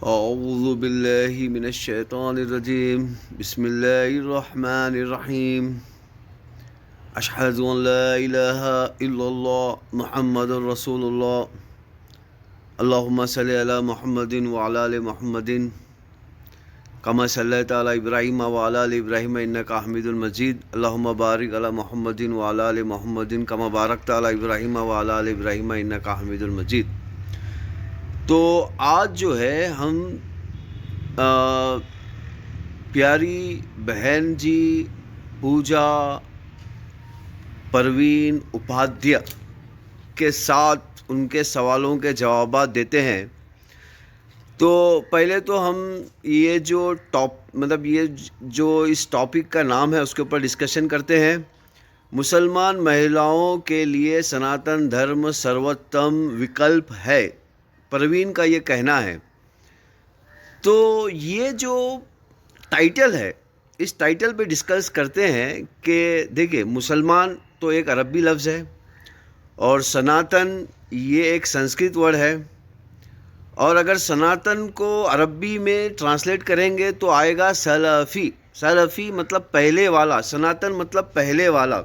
अऊज़ु बिल्लाहि मिनश्शैतानिर्रजीम बिस्मिल्लाहिर्रहमानिर्रहीम अशहदु अन ला इलाहा इल्लल्लाह मुहम्मदुर रसूलुल्लाह अल्लाहुम्मा सल्लि अला मुहम्मदिन व अला आलि मुहम्मदिन कमा सल्लैता अला इब्राहीम व अला आलि इब्राहीम इन्नका हमीदुल मजीद अल्लाहुम्मा बारिक अला मुहम्मदिन व अला आलि मुहम्मदिन कमा बारकता अला इब्राहीम व अला आलि इब्राहीम इन्नका हमीदुल मजीद। तो आज जो है हम प्यारी बहन जी पूजा परवीन उपाध्याय के साथ उनके सवालों के जवाब देते हैं। तो पहले तो हम ये जो इस टॉपिक का नाम है उसके ऊपर डिस्कशन करते हैं। मुसलमान महिलाओं के लिए सनातन धर्म सर्वोत्तम विकल्प है, परवीन का ये कहना है। तो ये जो टाइटल है, इस टाइटल पे डिस्कस करते हैं कि देखिए, मुसलमान तो एक अरबी लफ्ज़ है और सनातन ये एक संस्कृत वर्ड है, और अगर सनातन को अरबी में ट्रांसलेट करेंगे तो आएगा सलफ़ी। सलफ़ी मतलब पहले वाला, सनातन मतलब पहले वाला।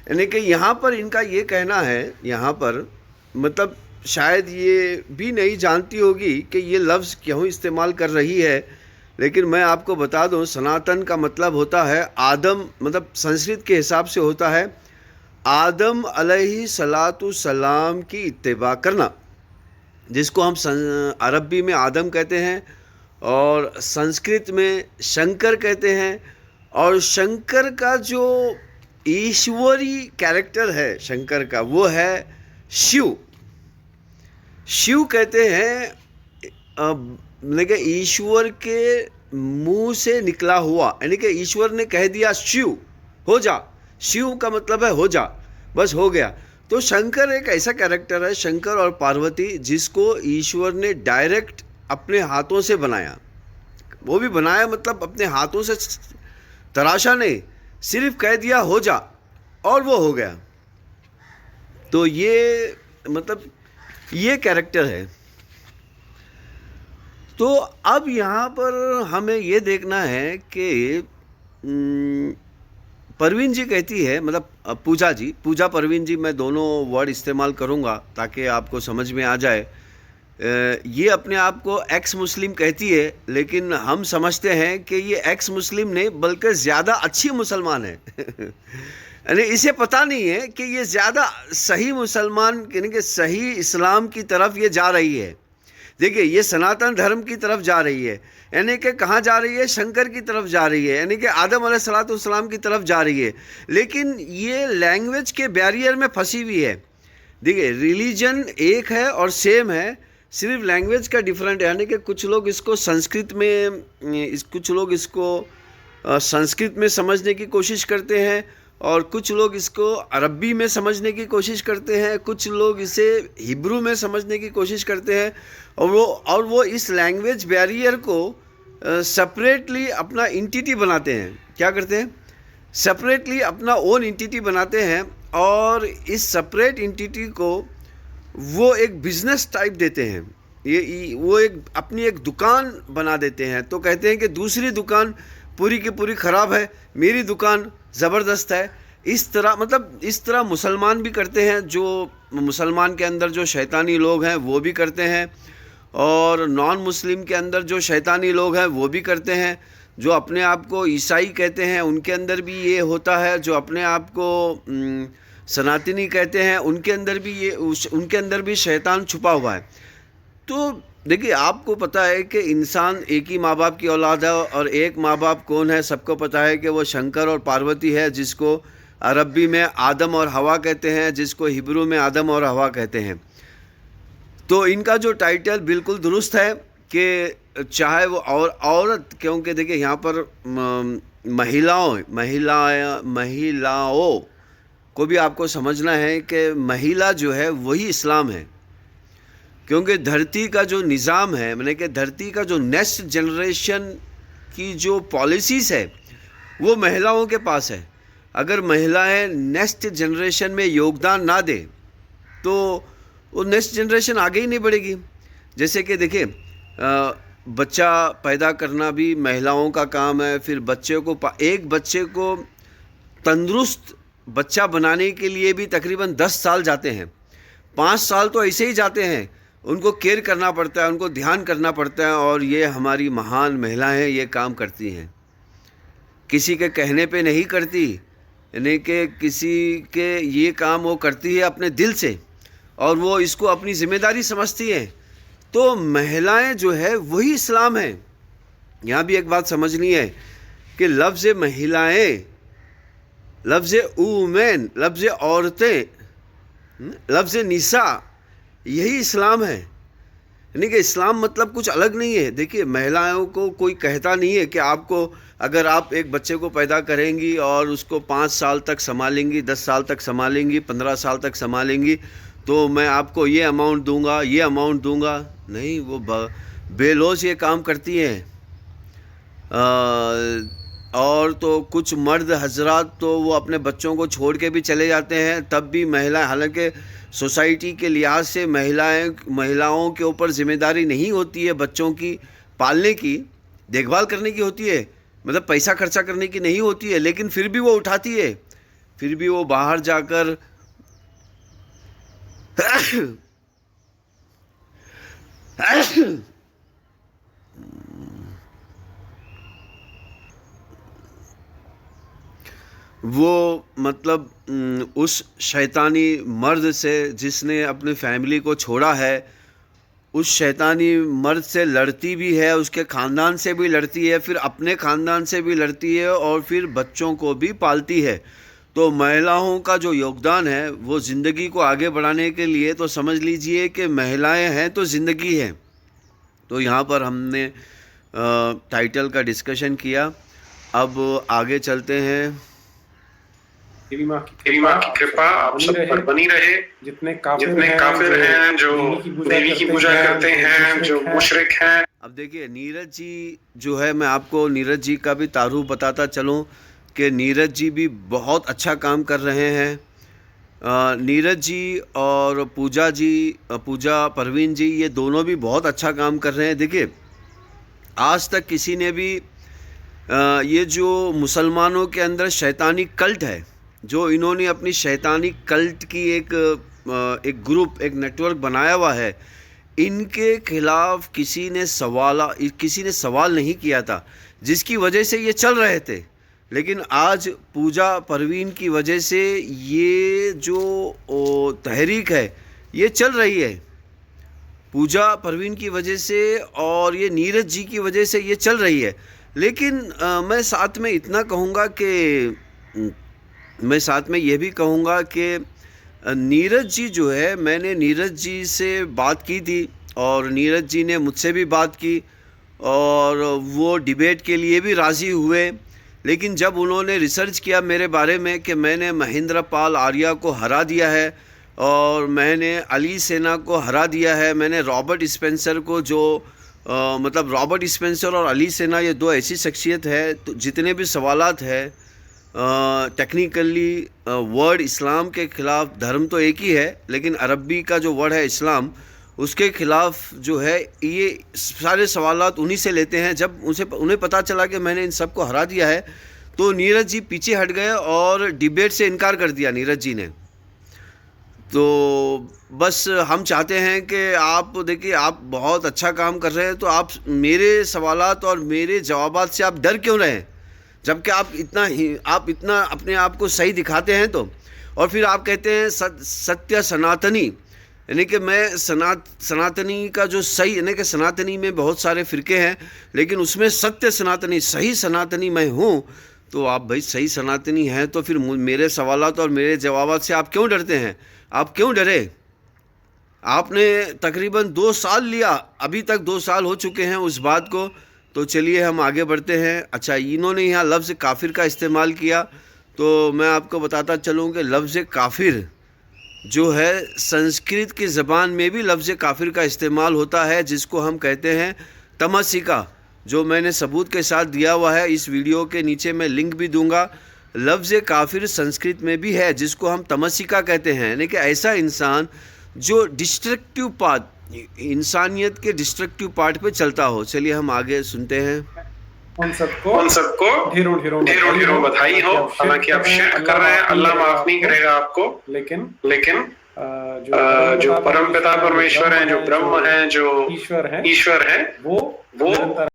यानी कि यहाँ पर इनका ये कहना है, यहाँ पर मतलब शायद ये भी नहीं जानती होगी कि ये लफ्ज़ क्यों इस्तेमाल कर रही है, लेकिन मैं आपको बता दूं, सनातन का मतलब होता है आदम, मतलब संस्कृत के हिसाब से होता है आदम अलैहि सलातु सलाम की इत्तिबा करना, जिसको हम अरबी में आदम कहते हैं और संस्कृत में शंकर कहते हैं। और शंकर का जो ईश्वरी कैरेक्टर है शंकर का, वो है शिव। शिव कहते हैं लेकिन ईश्वर के मुंह से निकला हुआ, यानी कि ईश्वर ने कह दिया शिव हो जा। शिव का मतलब है हो जा, बस हो गया। तो शंकर एक ऐसा कैरेक्टर है, शंकर और पार्वती, जिसको ईश्वर ने डायरेक्ट अपने हाथों से बनाया। वो भी बनाया मतलब अपने हाथों से तराशा नहीं, सिर्फ कह दिया हो जा और वो हो गया। तो ये मतलब ये कैरेक्टर है। तो अब यहाँ पर हमें ये देखना है कि परवीन जी कहती है, मतलब पूजा परवीन जी, मैं दोनों वर्ड इस्तेमाल करूँगा ताकि आपको समझ में आ जाए। ये अपने आप को एक्स मुस्लिम कहती है, लेकिन हम समझते हैं कि ये एक्स मुस्लिम नहीं बल्कि ज़्यादा अच्छी मुसलमान है। यानी इसे पता नहीं है कि ये ज़्यादा सही मुसलमान, यानी कि सही इस्लाम की तरफ ये जा रही है। देखिए, ये सनातन धर्म की तरफ जा रही है, यानी कि कहाँ जा रही है? शंकर की तरफ जा रही है, यानी कि आदम अलैहिस्सलाम की तरफ जा रही है। लेकिन ये लैंग्वेज के बैरियर में फंसी हुई है। देखिए, रिलीजन एक है और सेम है, सिर्फ लैंग्वेज का डिफरेंट है। यानी कि कुछ लोग इसको संस्कृत में, कुछ लोग इसको संस्कृत में समझने की कोशिश करते हैं, और कुछ लोग इसको अरबी में समझने की कोशिश करते हैं, कुछ लोग इसे हिब्रू में समझने की कोशिश करते हैं, और वो इस लैंग्वेज बैरियर को सेपरेटली अपना इंटिटी बनाते हैं। क्या करते हैं? सेपरेटली अपना ओन इंटिटी बनाते हैं, और इस सेपरेट इंटिटी को वो एक बिजनेस टाइप देते हैं। वो अपनी एक दुकान बना देते हैं। तो कहते हैं कि दूसरी दुकान पूरी की पूरी ख़राब है, मेरी दुकान ज़बरदस्त है। इस तरह मुसलमान भी करते हैं। जो मुसलमान के अंदर जो शैतानी लोग हैं वो भी करते हैं, और नॉन मुस्लिम के अंदर जो शैतानी लोग हैं वो भी करते हैं। जो अपने आप को ईसाई कहते हैं उनके अंदर भी ये होता है, जो अपने आप को सनातनी कहते हैं उनके अंदर भी शैतान छुपा हुआ है। तो देखिए, आपको पता है कि इंसान एक ही माँ बाप की औलाद है, और एक माँ बाप कौन है सबको पता है कि वो शंकर और पार्वती है, जिसको अरबी में आदम और हवा कहते हैं, जिसको हिब्रू में आदम और हवा कहते हैं। तो इनका जो टाइटल बिल्कुल दुरुस्त है कि चाहे वो औरत, क्योंकि देखिए यहाँ पर महिलाओं को भी आपको समझना है कि महिला जो है वही इस्लाम है। क्योंकि धरती का जो निज़ाम है, मैंने कि धरती का जो नेक्स्ट जनरेशन की जो पॉलिसीज़ है वो महिलाओं के पास है। अगर महिलाएं नेक्स्ट जनरेशन में योगदान ना दे तो वो नेक्स्ट जनरेशन आगे ही नहीं बढ़ेगी। जैसे कि देखिए, बच्चा पैदा करना भी महिलाओं का काम है। फिर एक बच्चे को तंदुरुस्त बच्चा बनाने के लिए भी तकरीबन 10 साल जाते हैं। 5 साल तो ऐसे ही जाते हैं, उनको केयर करना पड़ता है, उनको ध्यान करना पड़ता है, और ये हमारी महान महिलाएं ये काम करती हैं। किसी के कहने पे नहीं करती, यानी कि किसी के ये काम वो करती है अपने दिल से, और वो इसको अपनी ज़िम्मेदारी समझती हैं। तो महिलाएं जो है वही इस्लाम है। यहाँ भी एक बात समझनी है कि लफ्ज़ महिलाएं, लफ्ज़ वुमेन, लफ्ज़ औरतें, लफ्ज़ निसा, यही इस्लाम है। यानी कि इस्लाम मतलब कुछ अलग नहीं है। देखिए, महिलाओं को कोई कहता नहीं है कि आपको, अगर आप एक बच्चे को पैदा करेंगी और उसको 5 साल तक संभालेंगी, 10 साल तक संभालेंगी, 15 साल तक संभालेंगी, तो मैं आपको ये अमाउंट दूंगा, ये अमाउंट दूंगा। नहीं, वो बेलौस ये काम करती हैं। और तो कुछ मर्द हजरात तो वो अपने बच्चों को छोड़ के भी चले जाते हैं, तब भी महिलाएं, हालांकि सोसाइटी के लिहाज से महिलाओं के ऊपर जिम्मेदारी नहीं होती है बच्चों की पालने की, देखभाल करने की होती है, मतलब पैसा खर्चा करने की नहीं होती है, लेकिन फिर भी वो उठाती है, फिर भी वो बाहर जाकर वो मतलब उस शैतानी मर्द से जिसने अपनी फैमिली को छोड़ा है, उस शैतानी मर्द से लड़ती भी है, उसके ख़ानदान से भी लड़ती है, फिर अपने ख़ानदान से भी लड़ती है, और फिर बच्चों को भी पालती है। तो महिलाओं का जो योगदान है वो ज़िंदगी को आगे बढ़ाने के लिए, तो समझ लीजिए कि महिलाएं हैं तो ज़िंदगी है। तो यहाँ पर हमने टाइटल का डिस्कशन किया। अब आगे चलते हैं। तेरी माँ की कृपा आप सब पर बनी रहे। जितने काफिर हैं जो देवी की पूजा करते हैं, जो मुशरिक हैं। अब देखिए, नीरज जी जो है, मैं आपको नीरज जी का भी तारुफ बताता चलूँ कि नीरज जी भी बहुत अच्छा काम कर रहे हैं। नीरज जी और पूजा परवीन जी, ये दोनों भी बहुत अच्छा काम कर रहे हैं। देखिए, आज तक किसी ने भी ये जो मुसलमानों के अंदर शैतानी कल्ट है, जो इन्होंने अपनी शैतानी कल्ट की एक ग्रुप, एक नेटवर्क बनाया हुआ है, इनके खिलाफ किसी ने सवाल नहीं किया था, जिसकी वजह से ये चल रहे थे। लेकिन आज पूजा परवीन की वजह से ये जो तहरीक है ये चल रही है, पूजा परवीन की वजह से और ये नीरज जी की वजह से ये चल रही है। लेकिन मैं साथ में इतना कहूँगा कि मैं साथ में ये भी कहूँगा कि नीरज जी जो है, मैंने नीरज जी से बात की थी और नीरज जी ने मुझसे भी बात की, और वो डिबेट के लिए भी राज़ी हुए। लेकिन जब उन्होंने रिसर्च किया मेरे बारे में कि मैंने महेंद्र पाल आर्या को हरा दिया है और मैंने अली सेना को हरा दिया है, मैंने रॉबर्ट स्पेंसर को, जो मतलब रॉबर्ट स्पेंसर और अली सेना ये दो ऐसी शख्सियत है, तो जितने भी सवालात है टेक्निकली वर्ड इस्लाम के ख़िलाफ़, धर्म तो एक ही है लेकिन अरबी का जो वर्ड है इस्लाम, उसके ख़िलाफ़ जो है, ये सारे सवालात उन्हीं से लेते हैं। जब उन्हें पता चला कि मैंने इन सब को हरा दिया है, तो नीरज जी पीछे हट गए और डिबेट से इनकार कर दिया नीरज जी ने। तो बस हम चाहते हैं कि आप देखिए, आप बहुत अच्छा काम कर रहे हैं, तो आप मेरे सवालात और मेरे जवाबात से आप डर क्यों रहे हैं, जबकि आप इतना अपने आप को सही दिखाते हैं। तो और फिर आप कहते हैं सत्य सनातनी, यानी कि मैं सनातनी का जो सही, यानी कि सनातनी में बहुत सारे फ़िरके हैं, लेकिन उसमें सत्य सनातनी, सही सनातनी मैं हूँ। तो आप भाई सही सनातनी हैं, तो फिर मेरे सवालात और मेरे जवाबात से आप क्यों डरते हैं? आप क्यों डरे? आपने तकरीबन 2 साल लिया, अभी तक 2 साल हो चुके हैं उस बात को। तो चलिए हम आगे बढ़ते हैं। अच्छा, इन्होंने यहाँ लफ्ज़ काफिर का इस्तेमाल किया, तो मैं आपको बताता चलूँ कि लफ्ज़ काफिर जो है, संस्कृत की ज़बान में भी लफ्ज़ काफिर का इस्तेमाल होता है, जिसको हम कहते हैं तमस्सिका, जो मैंने सबूत के साथ दिया हुआ है। इस वीडियो के नीचे मैं लिंक भी दूंगा। लफ्ज़ काफिर संस्कृत में भी है, जिसको हम तमस्सिका कहते हैं, यानी कि ऐसा इंसान जो डिस्ट्रक्टिव पाथ, इंसानियत के डिस्ट्रक्टिव पार्ट पे चलता हो। चलिए हम आगे सुनते हैं। उन सबको ढेरों ढेरों बधाई हो। हालांकि आप शिर्क कर रहे हैं, अल्लाह माफ नहीं करेगा आपको। लेकिन जो परमपिता परमेश्वर हैं, जो ब्रह्म हैं, जो ईश्वर हैं, वो